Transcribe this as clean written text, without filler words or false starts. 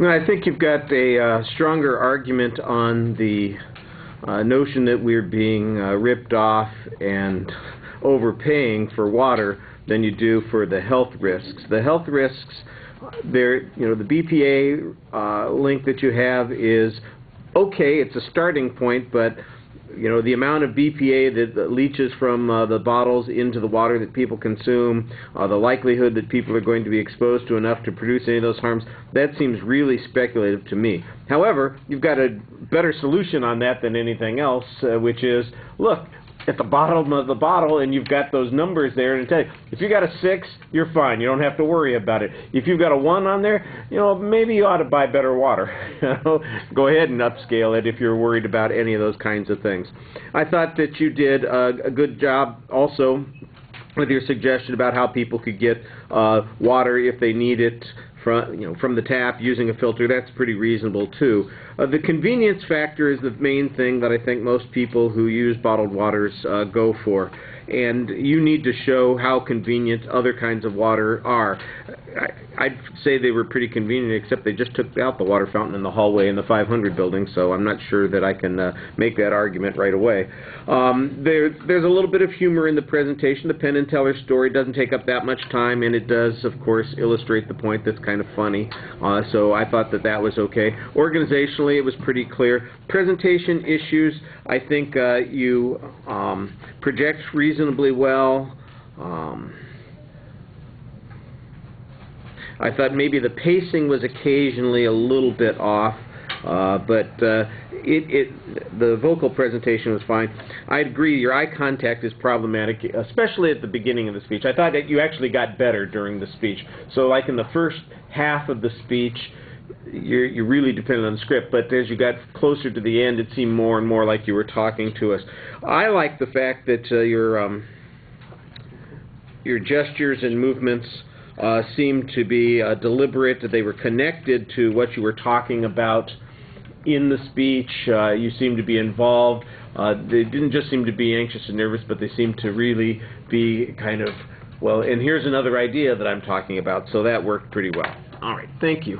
Well, I think you've got a stronger argument on the notion that we're being ripped off and overpaying for water than you do for the health risks. The health risks, the BPA link that you have is okay. It's a starting point, but the amount of BPA that leaches from the bottles into the water that people consume, the likelihood that people are going to be exposed to enough to produce any of those harms, that seems really speculative to me. However, you've got a better solution on that than anything else, which is, look, at the bottom of the bottle, and you've got those numbers there, and tell you, if you got a 6, you're fine. You don't have to worry about it. If you've got a 1 on there, maybe you ought to buy better water. Go ahead and upscale it if you're worried about any of those kinds of things. I thought that you did a good job also with your suggestion about how people could get water if they need it from the tap using a filter. That's pretty reasonable too. The convenience factor is the main thing that I think most people who use bottled waters go for. And you need to show how convenient other kinds of water are. I'd say they were pretty convenient, except they just took out the water fountain in the hallway in the 500 building, so I'm not sure that I can make that argument right away. There's a little bit of humor in the presentation. The Penn and Teller story doesn't take up that much time, and it does, of course, illustrate the point that's kind of funny. So I thought that that was okay. Organizationally, it was pretty clear. Presentation issues, I think you project reasonably well. I thought maybe the pacing was occasionally a little bit off, but the vocal presentation was fine. I agree, your eye contact is problematic, especially at the beginning of the speech. I thought that you actually got better during the speech. So like in the first half of the speech, you're really dependent on the script, but as you got closer to the end, it seemed more and more like you were talking to us. I like the fact that your gestures and movements seemed to be deliberate, that they were connected to what you were talking about in the speech. You seemed to be involved. They didn't just seem to be anxious and nervous, but they seemed to really be kind of, well, and here's another idea that I'm talking about, so that worked pretty well. All right, thank you.